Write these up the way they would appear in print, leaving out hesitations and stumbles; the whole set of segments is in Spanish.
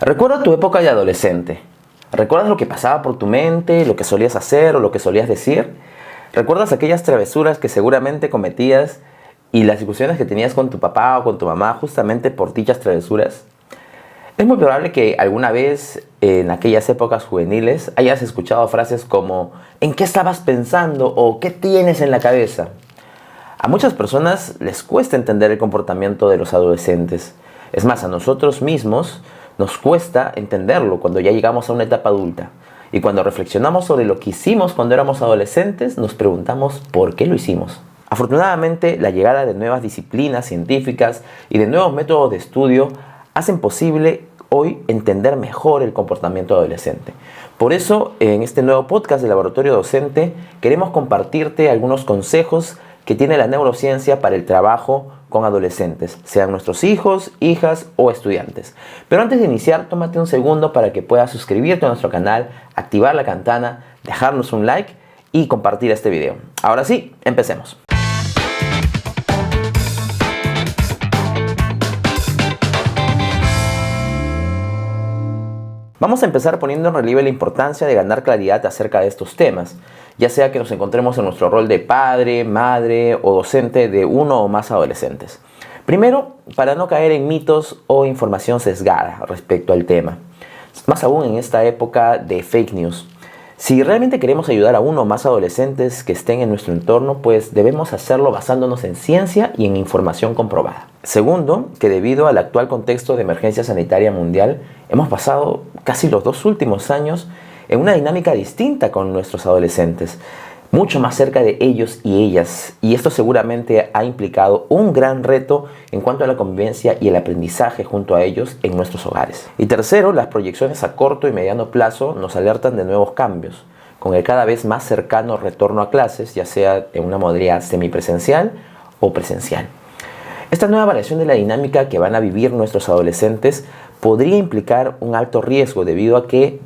Recuerda tu época de adolescente. ¿Recuerdas lo que pasaba por tu mente, lo que solías hacer o lo que solías decir? ¿Recuerdas aquellas travesuras que seguramente cometías y las discusiones que tenías con tu papá o con tu mamá justamente por dichas travesuras? Es muy probable que alguna vez en aquellas épocas juveniles hayas escuchado frases como ¿en qué estabas pensando? O ¿qué tienes en la cabeza? A muchas personas les cuesta entender el comportamiento de los adolescentes. Es más, a nosotros mismos nos cuesta entenderlo cuando ya llegamos a una etapa adulta. Y cuando reflexionamos sobre lo que hicimos cuando éramos adolescentes, nos preguntamos por qué lo hicimos. Afortunadamente, la llegada de nuevas disciplinas científicas y de nuevos métodos de estudio hacen posible hoy entender mejor el comportamiento adolescente. Por eso, en este nuevo podcast de Laboratorio Docente, queremos compartirte algunos consejos que tiene la neurociencia para el trabajo con adolescentes, sean nuestros hijos, hijas o estudiantes. Pero antes de iniciar, tómate un segundo para que puedas suscribirte a nuestro canal, activar la campana, dejarnos un like y compartir este video. Ahora sí, empecemos. Vamos a empezar poniendo en relieve la importancia de ganar claridad acerca de estos temas, ya sea que nos encontremos en nuestro rol de padre, madre o docente de uno o más adolescentes. Primero, para no caer en mitos o información sesgada respecto al tema, más aún en esta época de fake news. Si realmente queremos ayudar a uno o más adolescentes que estén en nuestro entorno, pues debemos hacerlo basándonos en ciencia y en información comprobada. Segundo, que debido al actual contexto de emergencia sanitaria mundial, hemos pasado casi los 2 últimos años en una dinámica distinta con nuestros adolescentes, mucho más cerca de ellos y ellas, y esto seguramente ha implicado un gran reto en cuanto a la convivencia y el aprendizaje junto a ellos en nuestros hogares. Y tercero, las proyecciones a corto y mediano plazo nos alertan de nuevos cambios, con el cada vez más cercano retorno a clases, ya sea en una modalidad semipresencial o presencial. Esta nueva variación de la dinámica que van a vivir nuestros adolescentes podría implicar un alto riesgo debido a que,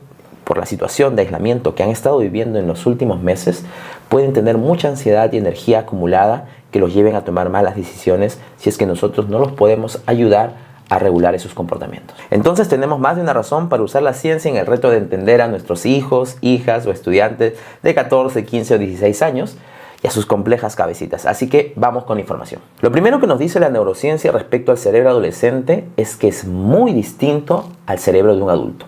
por la situación de aislamiento que han estado viviendo en los últimos meses, pueden tener mucha ansiedad y energía acumulada que los lleven a tomar malas decisiones si es que nosotros no los podemos ayudar a regular esos comportamientos. Entonces tenemos más de una razón para usar la ciencia en el reto de entender a nuestros hijos, hijas o estudiantes de 14, 15 o 16 años y a sus complejas cabecitas. Así que vamos con información. Lo primero que nos dice la neurociencia respecto al cerebro adolescente es que es muy distinto al cerebro de un adulto.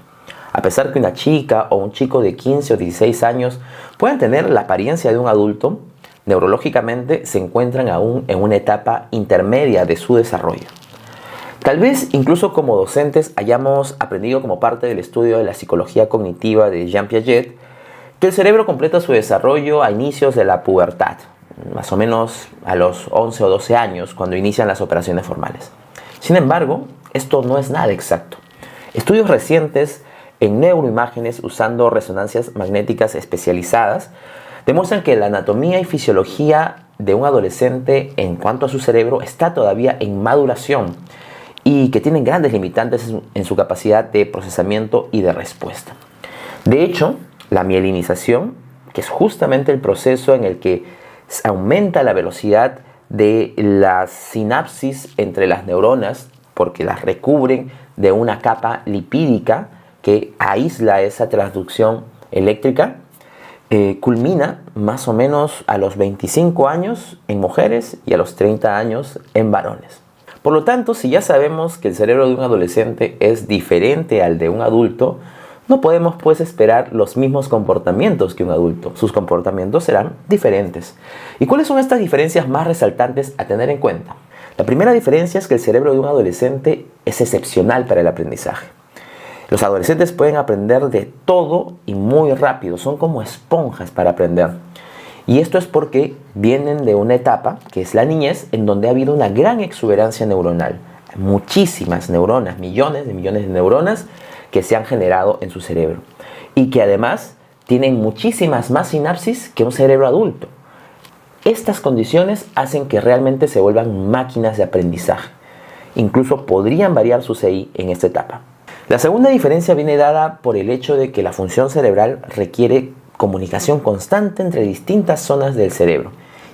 A pesar que una chica o un chico de 15 o 16 años puedan tener la apariencia de un adulto, neurológicamente se encuentran aún en una etapa intermedia de su desarrollo. Tal vez incluso como docentes hayamos aprendido como parte del estudio de la psicología cognitiva de Jean Piaget que el cerebro completa su desarrollo a inicios de la pubertad, más o menos a los 11 o 12 años cuando inician las operaciones formales. Sin embargo, esto no es nada exacto. Estudios recientes en neuroimágenes usando resonancias magnéticas especializadas demuestran que la anatomía y fisiología de un adolescente en cuanto a su cerebro está todavía en maduración y que tienen grandes limitantes en su capacidad de procesamiento y de respuesta. De hecho, la mielinización, que es justamente el proceso en el que aumenta la velocidad de las sinapsis entre las neuronas porque las recubren de una capa lipídica que aísla esa transducción eléctrica, culmina más o menos a los 25 años en mujeres y a los 30 años en varones. Por lo tanto, si ya sabemos que el cerebro de un adolescente es diferente al de un adulto, no podemos pues esperar los mismos comportamientos que un adulto. Sus comportamientos serán diferentes. ¿Y cuáles son estas diferencias más resaltantes a tener en cuenta? La primera diferencia es que el cerebro de un adolescente es excepcional para el aprendizaje. Los adolescentes pueden aprender de todo y muy rápido, son como esponjas para aprender. Y esto es porque vienen de una etapa, que es la niñez, en donde ha habido una gran exuberancia neuronal. Muchísimas neuronas, millones de neuronas que se han generado en su cerebro. Y que además tienen muchísimas más sinapsis que un cerebro adulto. Estas condiciones hacen que realmente se vuelvan máquinas de aprendizaje. Incluso podrían variar su CI en esta etapa. La segunda diferencia viene dada por el hecho de que la función cerebral requiere comunicación constante entre distintas zonas del cerebro.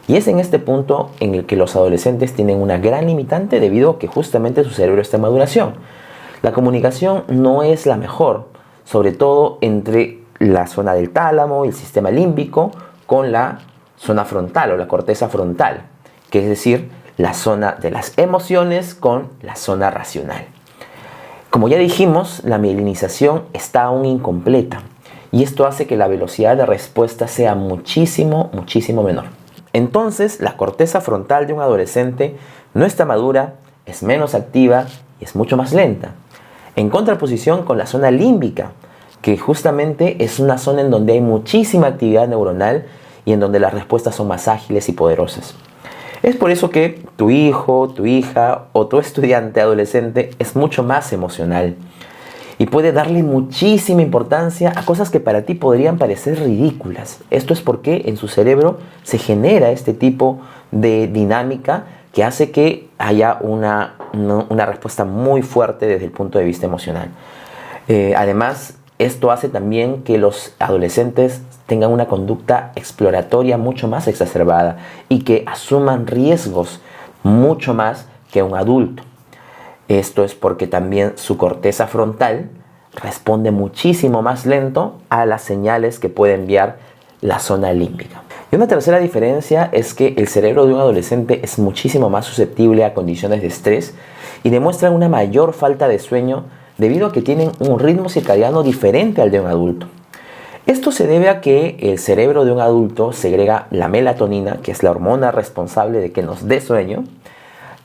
Y es en este punto en el que los adolescentes tienen una gran limitante debido a que justamente su cerebro está en maduración. La comunicación no es la mejor, sobre todo entre la zona del tálamo y el sistema límbico con la zona frontal o la corteza frontal, que es decir, la zona de las emociones con la zona racional. Como ya dijimos, la mielinización está aún incompleta y esto hace que la velocidad de respuesta sea muchísimo menor. Entonces, la corteza frontal de un adolescente no está madura, es menos activa y es mucho más lenta. En contraposición con la zona límbica, que justamente es una zona en donde hay muchísima actividad neuronal y en donde las respuestas son más ágiles y poderosas. Es por eso que tu hijo, tu hija o tu estudiante adolescente es mucho más emocional y puede darle muchísima importancia a cosas que para ti podrían parecer ridículas. Esto es porque en su cerebro se genera este tipo de dinámica que hace que haya una respuesta muy fuerte desde el punto de vista emocional. Además, esto hace también que los adolescentes tengan una conducta exploratoria mucho más exacerbada y que asuman riesgos mucho más que un adulto. Esto es porque también su corteza frontal responde muchísimo más lento a las señales que puede enviar la zona límbica. Y una tercera diferencia es que el cerebro de un adolescente es muchísimo más susceptible a condiciones de estrés y demuestran una mayor falta de sueño debido a que tienen un ritmo circadiano diferente al de un adulto. Esto se debe a que el cerebro de un adulto segrega la melatonina, que es la hormona responsable de que nos dé sueño,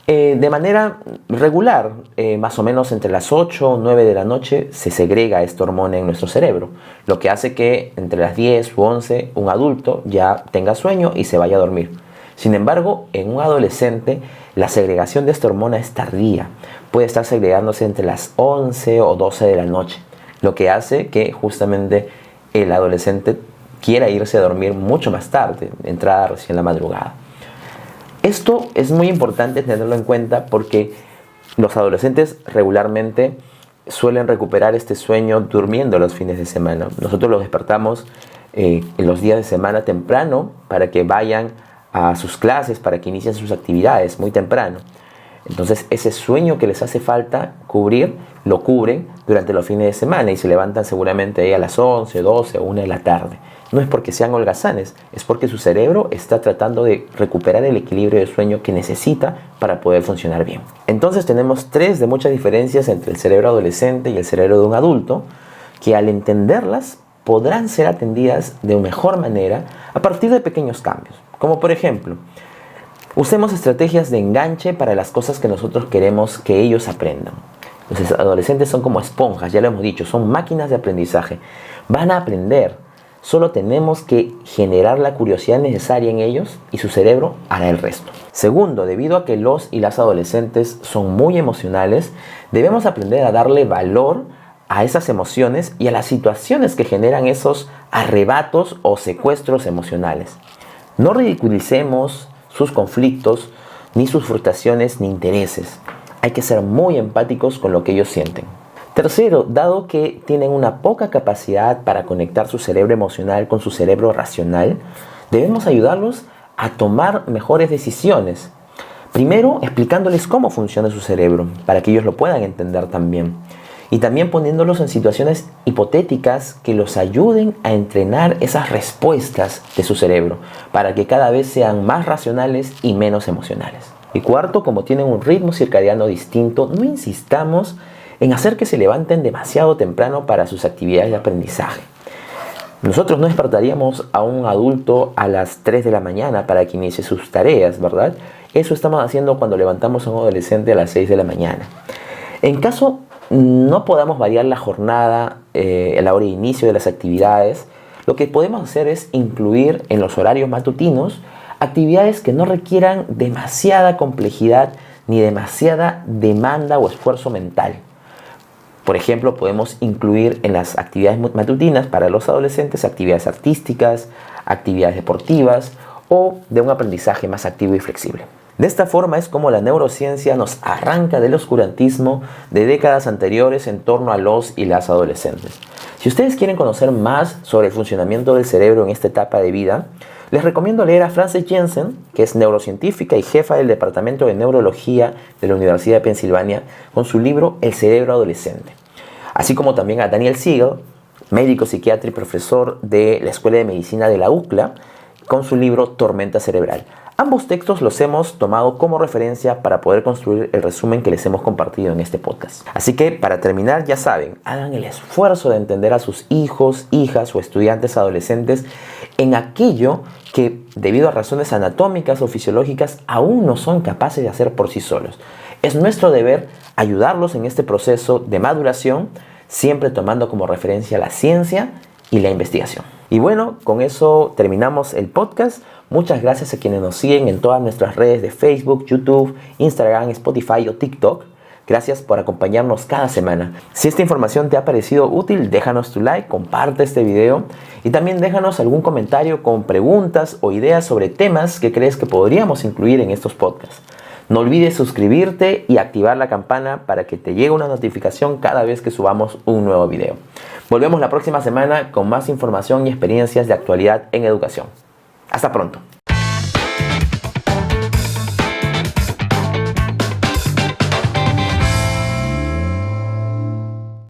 de manera regular, más o menos entre las 8 o 9 de la noche se segrega esta hormona en nuestro cerebro, lo que hace que entre las 10 u 11 un adulto ya tenga sueño y se vaya a dormir. Sin embargo, en un adolescente la segregación de esta hormona es tardía, puede estar segregándose entre las 11 o 12 de la noche, lo que hace que justamente el adolescente quiera irse a dormir mucho más tarde, entrada recién la madrugada. Esto es muy importante tenerlo en cuenta porque los adolescentes regularmente suelen recuperar este sueño durmiendo los fines de semana. Nosotros los despertamos en los días de semana temprano para que vayan a sus clases, para que inicien sus actividades muy temprano. Entonces ese sueño que les hace falta cubrir, lo cubren durante los fines de semana y se levantan seguramente ahí a las 11, 12 o 1 de la tarde. No es porque sean holgazanes, es porque su cerebro está tratando de recuperar el equilibrio de sueño que necesita para poder funcionar bien. Entonces tenemos tres de muchas diferencias entre el cerebro adolescente y el cerebro de un adulto, que al entenderlas podrán ser atendidas de mejor manera a partir de pequeños cambios. Como por ejemplo, usemos estrategias de enganche para las cosas que nosotros queremos que ellos aprendan. Los adolescentes son como esponjas, ya lo hemos dicho, son máquinas de aprendizaje. Van a aprender. Solo tenemos que generar la curiosidad necesaria en ellos y su cerebro hará el resto. Segundo, debido a que los y las adolescentes son muy emocionales, debemos aprender a darle valor a esas emociones y a las situaciones que generan esos arrebatos o secuestros emocionales. No ridiculicemos sus conflictos, ni sus frustraciones, ni intereses. Hay que ser muy empáticos con lo que ellos sienten. Tercero, dado que tienen una poca capacidad para conectar su cerebro emocional con su cerebro racional, debemos ayudarlos a tomar mejores decisiones. Primero, explicándoles cómo funciona su cerebro, para que ellos lo puedan entender también. Y también poniéndolos en situaciones hipotéticas que los ayuden a entrenar esas respuestas de su cerebro, para que cada vez sean más racionales y menos emocionales. Y cuarto, como tienen un ritmo circadiano distinto, no insistamos en hacer que se levanten demasiado temprano para sus actividades de aprendizaje. Nosotros no despertaríamos a un adulto a las 3 de la mañana para que inicie sus tareas, ¿verdad? Eso estamos haciendo cuando levantamos a un adolescente a las 6 de la mañana. En caso no podamos variar la jornada, la hora de inicio de las actividades, lo que podemos hacer es incluir en los horarios matutinos actividades que no requieran demasiada complejidad ni demasiada demanda o esfuerzo mental. Por ejemplo, podemos incluir en las actividades matutinas para los adolescentes actividades artísticas, actividades deportivas o de un aprendizaje más activo y flexible. De esta forma es como la neurociencia nos arranca del oscurantismo de décadas anteriores en torno a los y las adolescentes. Si ustedes quieren conocer más sobre el funcionamiento del cerebro en esta etapa de vida, Les recomiendo leer a Frances Jensen, que es neurocientífica y jefa del Departamento de Neurología de la Universidad de Pensilvania, con su libro El cerebro adolescente. Así como también a Daniel Siegel, médico psiquiatra y profesor de la Escuela de Medicina de la UCLA, con su libro Tormenta cerebral. Ambos textos los hemos tomado como referencia para poder construir el resumen que les hemos compartido en este podcast. Así que, para terminar, ya saben, hagan el esfuerzo de entender a sus hijos, hijas o estudiantes adolescentes en aquello que, debido a razones anatómicas o fisiológicas, aún no son capaces de hacer por sí solos. Es nuestro deber ayudarlos en este proceso de maduración, siempre tomando como referencia la ciencia y la investigación. Y bueno, con eso terminamos el podcast. Muchas gracias a quienes nos siguen en todas nuestras redes de Facebook, YouTube, Instagram, Spotify o TikTok. Gracias por acompañarnos cada semana. Si esta información te ha parecido útil, déjanos tu like, comparte este video y también déjanos algún comentario con preguntas o ideas sobre temas que crees que podríamos incluir en estos podcasts. No olvides suscribirte y activar la campana para que te llegue una notificación cada vez que subamos un nuevo video. Volvemos la próxima semana con más información y experiencias de actualidad en educación. Hasta pronto.